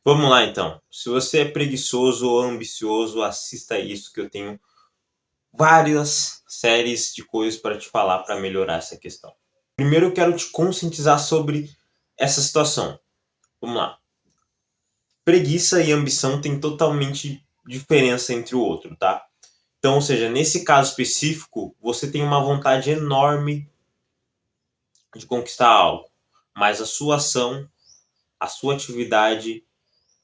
Vamos lá então. Se você é preguiçoso ou ambicioso, assista isso que eu tenho várias séries de coisas para te falar para melhorar essa questão. Primeiro eu quero te conscientizar sobre essa situação. Vamos lá. Preguiça e ambição têm totalmente diferença entre o outro, tá? Então, ou seja, nesse caso específico, você tem uma vontade enorme de conquistar algo, mas a sua ação, a sua atividade,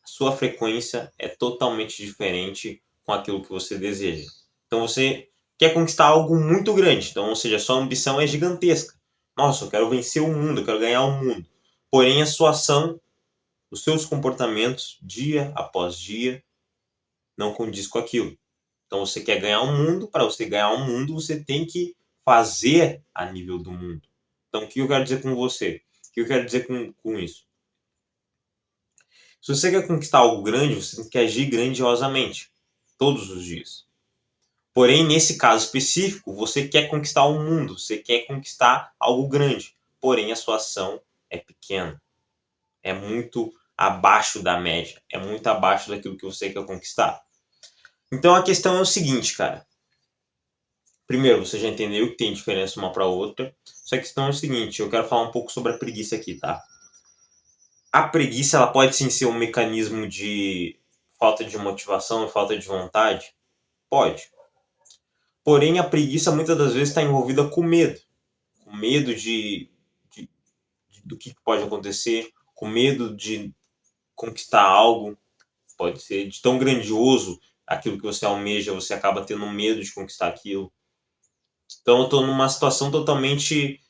a sua frequência é totalmente diferente com aquilo que você deseja. Então você quer conquistar algo muito grande, então, ou seja, a sua ambição é gigantesca. Nossa, eu quero vencer o mundo, eu quero ganhar o mundo. Porém, a sua ação, os seus comportamentos, dia após dia, não condiz com aquilo. Então você quer ganhar o mundo, para você ganhar o mundo, você tem que fazer a nível do mundo. Então, o que eu quero dizer com você? O que eu quero dizer com isso? Se você quer conquistar algo grande, você tem que agir grandiosamente, todos os dias. Porém, nesse caso específico, você quer conquistar o mundo, você quer conquistar algo grande. Porém, a sua ação é pequena. É muito abaixo da média. É muito abaixo daquilo que você quer conquistar. Então, a questão é o seguinte, cara. Primeiro, você já entendeu que tem diferença uma para outra. Só que a questão é o seguinte, eu quero falar um pouco sobre a preguiça aqui, tá? A preguiça, ela pode sim ser um mecanismo de falta de motivação e falta de vontade? Pode. Porém, a preguiça muitas das vezes está envolvida com medo. Com medo do que pode acontecer, com medo de conquistar algo, pode ser de tão grandioso aquilo que você almeja, você acaba tendo medo de conquistar aquilo. Então, eu estou numa situação totalmente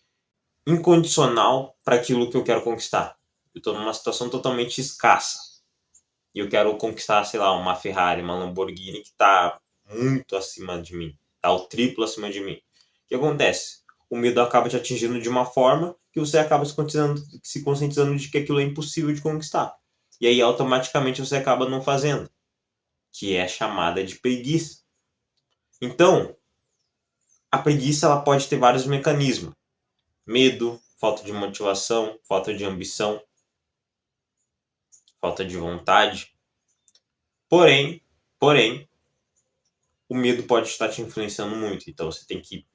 incondicional para aquilo que eu quero conquistar. Eu estou numa situação totalmente escassa. E eu quero conquistar, sei lá, uma Ferrari, uma Lamborghini que está muito acima de mim. Está o triplo acima de mim. O que acontece? O medo acaba te atingindo de uma forma que você acaba se conscientizando de que aquilo é impossível de conquistar. E aí, automaticamente, você acaba não fazendo. Que é chamada de preguiça. Então, a preguiça ela pode ter vários mecanismos. Medo, falta de motivação, falta de ambição, falta de vontade. Porém, o medo pode estar te influenciando muito. Então você tem que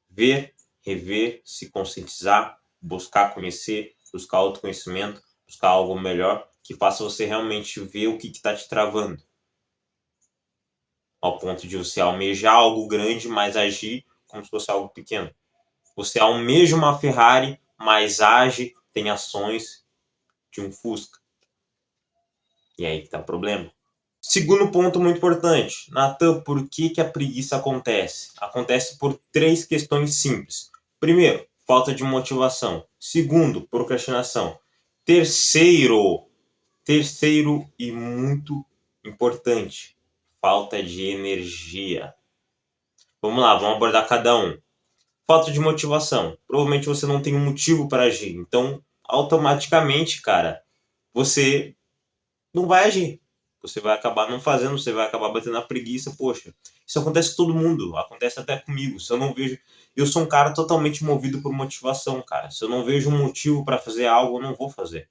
ver, rever, se conscientizar, buscar conhecer, buscar autoconhecimento, buscar algo melhor que faça você realmente ver o que está te travando. Ao ponto de você almejar algo grande, mas agir como se fosse algo pequeno. Você almeja uma Ferrari, mas age, tem ações de um Fusca. E aí que está o problema. Segundo ponto muito importante, Natan, por que a preguiça acontece? Acontece por três questões simples. Primeiro, falta de motivação. Segundo, procrastinação. Terceiro e muito importante, falta de energia. Vamos lá, vamos abordar cada um. Falta de motivação. Provavelmente você não tem um motivo para agir. Então, automaticamente, cara, você não vai agir. Você vai acabar não fazendo, você vai acabar batendo na preguiça, poxa. Isso acontece com todo mundo, acontece até comigo. Se eu não vejo, eu sou um cara totalmente movido por motivação, cara. Se eu não vejo um motivo para fazer algo, eu não vou fazer.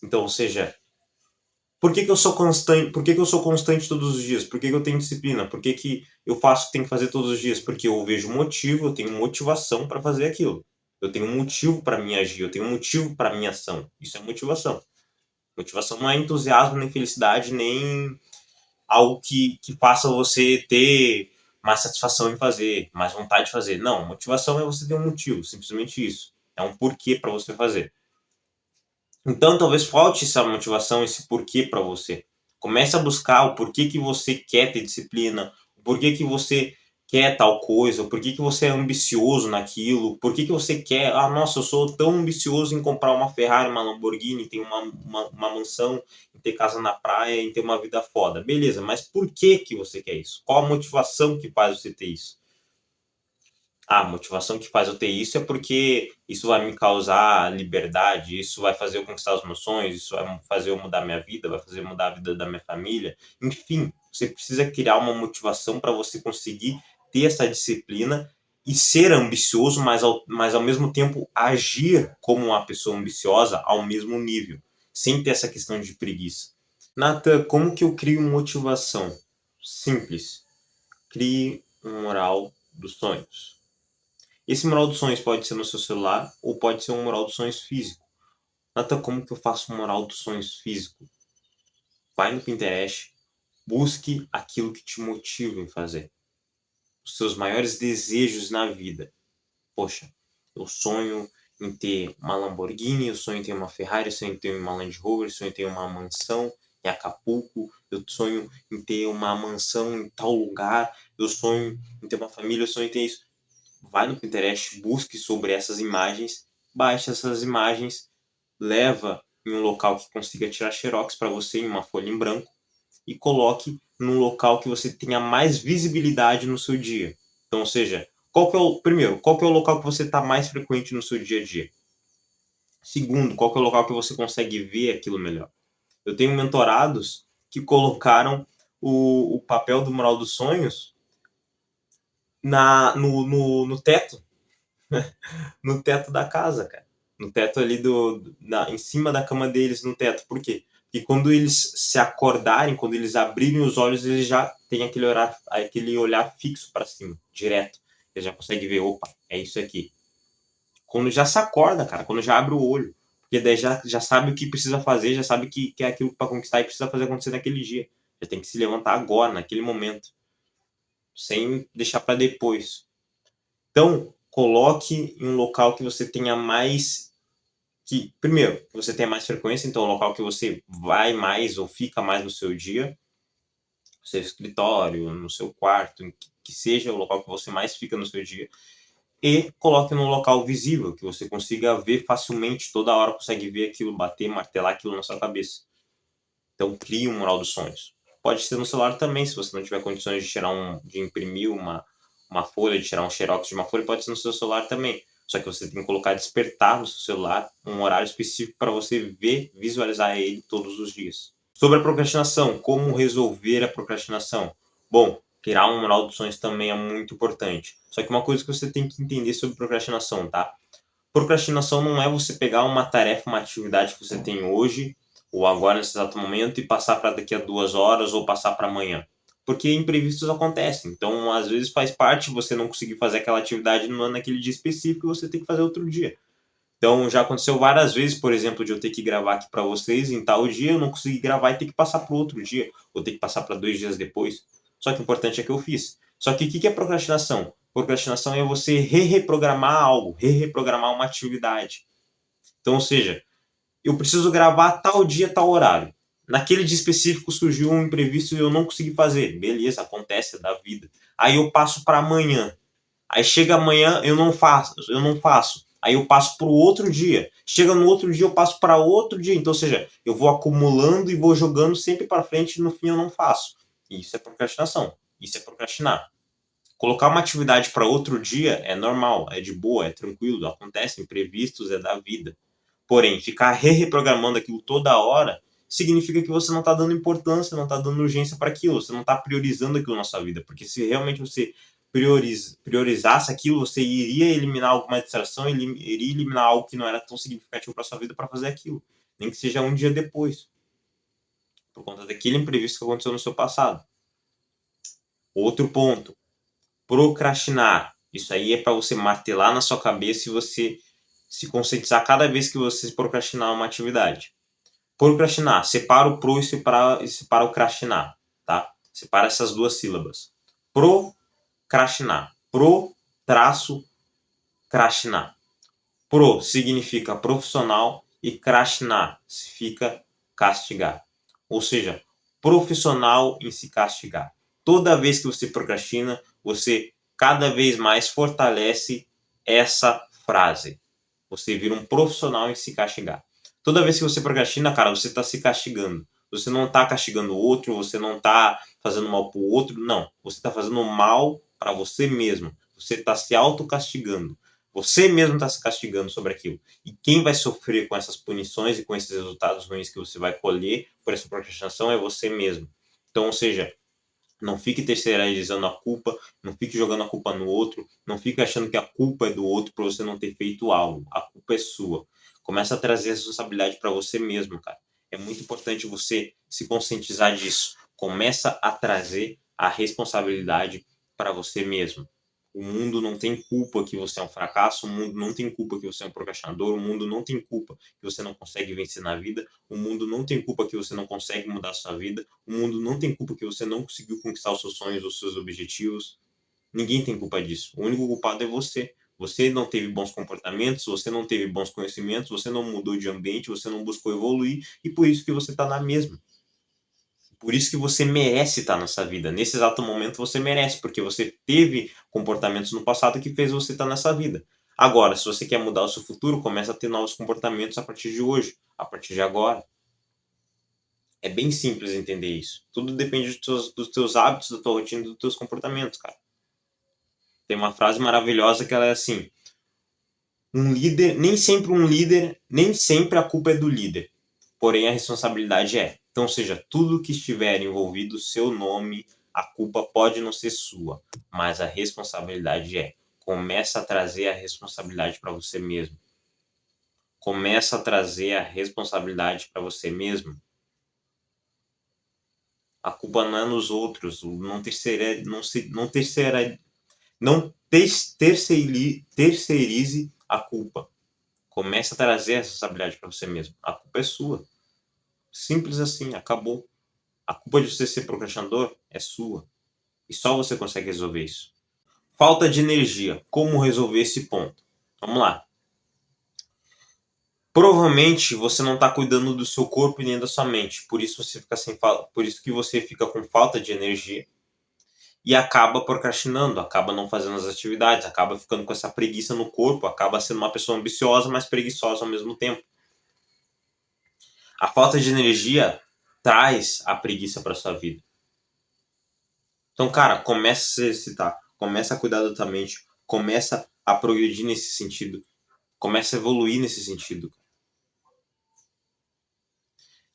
Então, ou seja, por que eu sou constante? Por que eu sou constante todos os dias? Por que eu tenho disciplina? Por que eu faço o que tem que fazer todos os dias? Porque eu vejo motivo, eu tenho motivação para fazer aquilo. Eu tenho um motivo para me agir, eu tenho um motivo para minha ação. Isso é motivação. Motivação não é entusiasmo, nem felicidade, nem algo que faça você ter mais satisfação em fazer, mais vontade de fazer. Não, motivação é você ter um motivo, simplesmente isso. É um porquê para você fazer. Então, talvez falte essa motivação, esse porquê para você. Comece a buscar o porquê que você quer ter disciplina, o porquê que você quer tal coisa, o porquê que você é ambicioso naquilo, por que você quer, nossa, eu sou tão ambicioso em comprar uma Ferrari, uma Lamborghini, ter uma mansão, em ter casa na praia, em ter uma vida foda. Beleza, mas por que você quer isso? Qual a motivação que faz você ter isso? A motivação que faz eu ter isso é porque isso vai me causar liberdade, isso vai fazer eu conquistar os meus sonhos, isso vai fazer eu mudar minha vida, vai fazer eu mudar a vida da minha família. Enfim, você precisa criar uma motivação para você conseguir ter essa disciplina e ser ambicioso, mas ao mesmo tempo agir como uma pessoa ambiciosa ao mesmo nível. sem ter essa questão de preguiça. Nathan, como que eu crio motivação? Simples. Crie um mural dos sonhos. Esse mural dos sonhos pode ser no seu celular ou pode ser um mural dos sonhos físico. Nathan, como que eu faço um mural dos sonhos físico? Vai no Pinterest, busque aquilo que te motiva em fazer. Os seus maiores desejos na vida. Poxa, eu sonho em ter uma Lamborghini, eu sonho em ter uma Ferrari, eu sonho em ter uma Land Rover, eu sonho em ter uma mansão em Acapulco, eu sonho em ter uma mansão em tal lugar, eu sonho em ter uma família, eu sonho em ter isso. Vai no Pinterest, busque sobre essas imagens, baixe essas imagens, leva em um local que consiga tirar xerox para você, em uma folha em branco, e coloque num local que você tenha mais visibilidade no seu dia. Então, ou seja, qual que é o local que você está mais frequente no seu dia a dia? Segundo, qual que é o local que você consegue ver aquilo melhor? Eu tenho mentorados que colocaram o papel do mural dos sonhos no teto, no teto da casa, cara. No teto ali em cima da cama deles, no teto. Por quê? Porque quando eles se acordarem, quando eles abrirem os olhos, eles já têm aquele olhar fixo para cima, direto. Eles já conseguem ver, opa, é isso aqui. Quando já se acorda, cara, quando já abre o olho. Porque daí já sabe o que precisa fazer, já sabe que é aquilo para conquistar e precisa fazer acontecer naquele dia. Já tem que se levantar agora, naquele momento. Sem deixar para depois. Então, coloque em um local que você tenha mais primeiro, que você tenha mais frequência, então, um local que você vai mais ou fica mais no seu dia, no seu escritório, no seu quarto, que seja o local que você mais fica no seu dia, e coloque num local visível, que você consiga ver facilmente, toda hora consegue ver aquilo, bater, martelar aquilo na sua cabeça. Então, crie um mural dos sonhos. Pode ser no celular também, se você não tiver condições de imprimir uma folha, de tirar um xerox de uma folha, pode ser no seu celular também. Só que você tem que colocar despertar no seu celular um horário específico para você ver, visualizar ele todos os dias. Sobre a procrastinação, como resolver a procrastinação? Bom, criar um mural dos sonhos também é muito importante. Só que uma coisa que você tem que entender sobre procrastinação, tá? Procrastinação não é você pegar uma tarefa, uma atividade que você tem hoje ou agora nesse exato momento e passar para daqui a 2 horas ou passar para amanhã. Porque imprevistos acontecem. Então, às vezes faz parte você não conseguir fazer aquela atividade naquele dia específico e você tem que fazer outro dia. Então, já aconteceu várias vezes, por exemplo, de eu ter que gravar aqui para vocês em tal dia, eu não consegui gravar e ter que passar para outro dia, ou ter que passar para 2 dias depois. Só que o importante é que eu fiz. Só que o que é procrastinação? Procrastinação é você reprogramar algo, reprogramar uma atividade. Então, ou seja, eu preciso gravar tal dia, tal horário. Naquele dia específico surgiu um imprevisto e eu não consegui fazer. Beleza, acontece, é da vida. Aí eu passo para amanhã. Aí chega amanhã, eu não faço. Aí eu passo para o outro dia. Chega no outro dia, eu passo para outro dia. Então, ou seja, eu vou acumulando e vou jogando sempre para frente e no fim eu não faço. Isso é procrastinação. Isso é procrastinar. Colocar uma atividade para outro dia é normal, é de boa, é tranquilo, acontece, imprevistos, é da vida. Porém, ficar reprogramando aquilo toda hora significa que você não está dando importância, não está dando urgência para aquilo, você não está priorizando aquilo na sua vida. Porque se realmente você priorizasse aquilo, você iria eliminar alguma distração, iria eliminar algo que não era tão significativo para sua vida para fazer aquilo. Nem que seja um dia depois, por conta daquele imprevisto que aconteceu no seu passado. Outro ponto, procrastinar. Isso aí é para você martelar na sua cabeça e você se conscientizar cada vez que você procrastinar uma atividade. Procrastinar, separa o pro e separa o crastinar, tá? Separa essas duas sílabas. Procrastinar. Pro traço crastinar. Pro significa profissional e crastinar significa castigar. Ou seja, profissional em se castigar. Toda vez que você procrastina, você cada vez mais fortalece essa frase. Você vira um profissional em se castigar. Toda vez que você procrastina, cara, você está se castigando. Você não está castigando o outro, você não está fazendo mal para o outro, não. Você está fazendo mal para você mesmo. Você está se autocastigando. Você mesmo está se castigando sobre aquilo. E quem vai sofrer com essas punições e com esses resultados ruins que você vai colher por essa procrastinação é você mesmo. Então, ou seja, não fique terceirizando a culpa, não fique jogando a culpa no outro, não fique achando que a culpa é do outro por você não ter feito algo. A culpa é sua. Começa a trazer responsabilidade para você mesmo, cara. É muito importante você se conscientizar disso. Começa a trazer a responsabilidade para você mesmo. O mundo não tem culpa que você é um fracasso, o mundo não tem culpa que você é um procrastinador, o mundo não tem culpa que você não consegue vencer na vida, o mundo não tem culpa que você não consegue mudar a sua vida, o mundo não tem culpa que você não conseguiu conquistar os seus sonhos, os seus objetivos. Ninguém tem culpa disso. O único culpado é você. Você não teve bons comportamentos, você não teve bons conhecimentos, você não mudou de ambiente, você não buscou evoluir e por isso que você está na mesma. Por isso que você merece estar nessa vida. Nesse exato momento você merece, porque você teve comportamentos no passado que fez você estar nessa vida. Agora, se você quer mudar o seu futuro, começa a ter novos comportamentos a partir de hoje, a partir de agora. É bem simples entender isso. Tudo depende dos teus hábitos, da tua rotina, dos teus comportamentos, cara. Tem uma frase maravilhosa que ela é assim: nem sempre a culpa é do líder, porém a responsabilidade é. Então, seja, tudo que estiver envolvido seu nome, a culpa pode não ser sua, mas a responsabilidade é. Começa a trazer a responsabilidade para você mesmo. Começa a trazer a responsabilidade para você mesmo. A culpa não é nos outros, não terceirize a culpa. Comece a trazer a responsabilidade para você mesmo. A culpa é sua. Simples assim, acabou. A culpa de você ser procrastinador é sua. E só você consegue resolver isso. Falta de energia. Como resolver esse ponto? Vamos lá. Provavelmente você não está cuidando do seu corpo e nem da sua mente. Por isso que você fica com falta de energia e acaba procrastinando, acaba não fazendo as atividades, acaba ficando com essa preguiça no corpo, acaba sendo uma pessoa ambiciosa, mas preguiçosa ao mesmo tempo. A falta de energia traz a preguiça para sua vida. Então, cara, começa a se exercitar, começa a cuidar da tua mente, começa a progredir nesse sentido, começa a evoluir nesse sentido.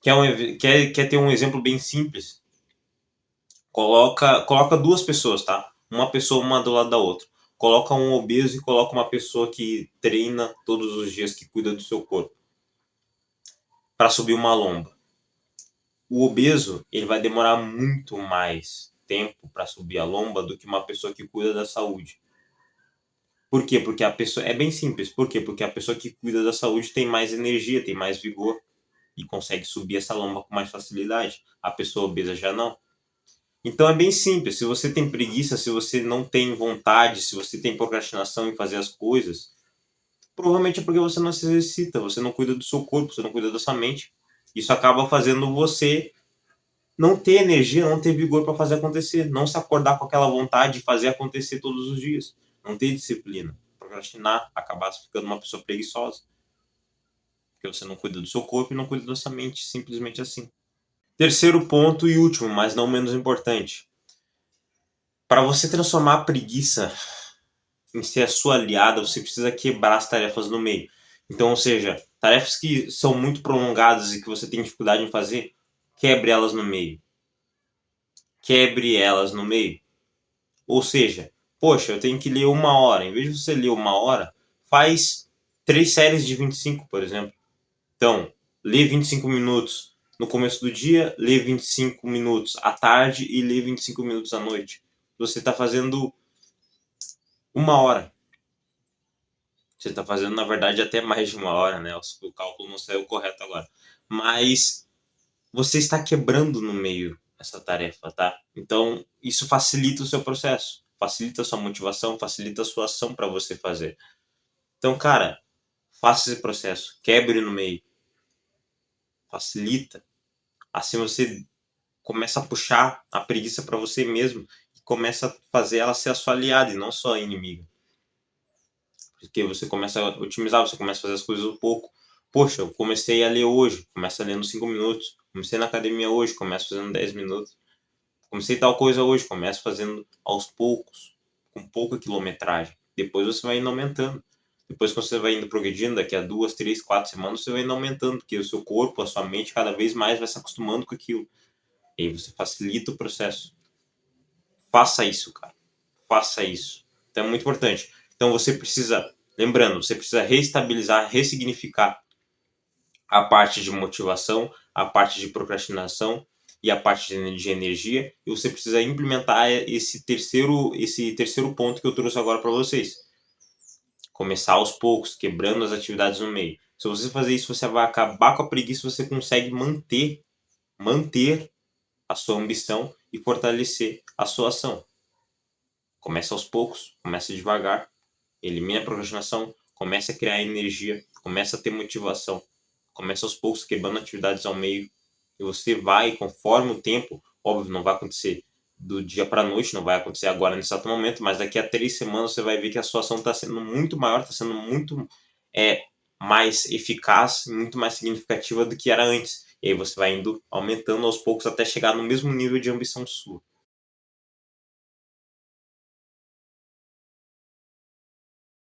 Quer ter um exemplo bem simples? Coloca duas pessoas, tá? Uma pessoa uma do lado da outra. Coloca um obeso e coloca uma pessoa que treina todos os dias, que cuida do seu corpo, para subir uma lomba. O obeso, ele vai demorar muito mais tempo para subir a lomba do que uma pessoa que cuida da saúde. Por quê? Porque a pessoa é bem simples. Por quê? Porque a pessoa que cuida da saúde tem mais energia, tem mais vigor e consegue subir essa lomba com mais facilidade. A pessoa obesa já não. Então é bem simples. Se você tem preguiça, se você não tem vontade, se você tem procrastinação em fazer as coisas, provavelmente é porque você não se exercita, você não cuida do seu corpo, você não cuida da sua mente. Isso acaba fazendo você não ter energia, não ter vigor para fazer acontecer, não se acordar com aquela vontade de fazer acontecer todos os dias, não ter disciplina, procrastinar, acabar ficando uma pessoa preguiçosa, porque você não cuida do seu corpo e não cuida da sua mente, simplesmente assim. Terceiro ponto e último, mas não menos importante. Para você transformar a preguiça em ser a sua aliada, você precisa quebrar as tarefas no meio. Então, ou seja, tarefas que são muito prolongadas e que você tem dificuldade em fazer, quebre elas no meio. Quebre elas no meio. Ou seja, poxa, eu tenho que ler 1 hora. Em vez de você ler 1 hora, faz 3 séries de 25, por exemplo. Então, lê 25 minutos no começo do dia, lê 25 minutos à tarde e lê 25 minutos à noite. Você está fazendo 1 hora. Você está fazendo, na verdade, até mais de 1 hora, né? O cálculo não saiu correto agora. Mas você está quebrando no meio essa tarefa, tá? Então, isso facilita o seu processo, facilita a sua motivação, facilita a sua ação para você fazer. Então, cara, faça esse processo, quebre no meio, facilita. Assim você começa a puxar a preguiça para você mesmo e começa a fazer ela ser a sua aliada e não sua inimiga. Porque você começa a otimizar, você começa a fazer as coisas um pouco. Poxa, eu comecei a ler hoje, começa lendo 5 minutos. Comecei na academia hoje, começo fazendo 10 minutos. Comecei tal coisa hoje, começo fazendo aos poucos, com pouca quilometragem. Depois você vai indo aumentando. Depois que você vai indo progredindo, daqui a 2, 3, 4 semanas, você vai indo aumentando, porque o seu corpo, a sua mente, cada vez mais vai se acostumando com aquilo. E aí você facilita o processo. Faça isso, cara. Faça isso. Então é muito importante. Então você precisa, lembrando, você precisa reestabilizar, ressignificar a parte de motivação, a parte de procrastinação e a parte de energia, e você precisa implementar esse terceiro ponto que eu trouxe agora para vocês. Começar aos poucos, quebrando as atividades no meio. Se você fazer isso, você vai acabar com a preguiça, você consegue manter a sua ambição e fortalecer a sua ação. Começa aos poucos, começa devagar, elimina a procrastinação, começa a criar energia, começa a ter motivação, começa aos poucos quebrando atividades ao meio, e você vai, conforme o tempo, óbvio, não vai acontecer do dia para a noite, não vai acontecer agora nesse exato momento, mas daqui a 3 semanas você vai ver que a sua ação está sendo muito maior, está sendo muito mais eficaz, muito mais significativa do que era antes. E aí você vai indo aumentando aos poucos até chegar no mesmo nível de ambição sua.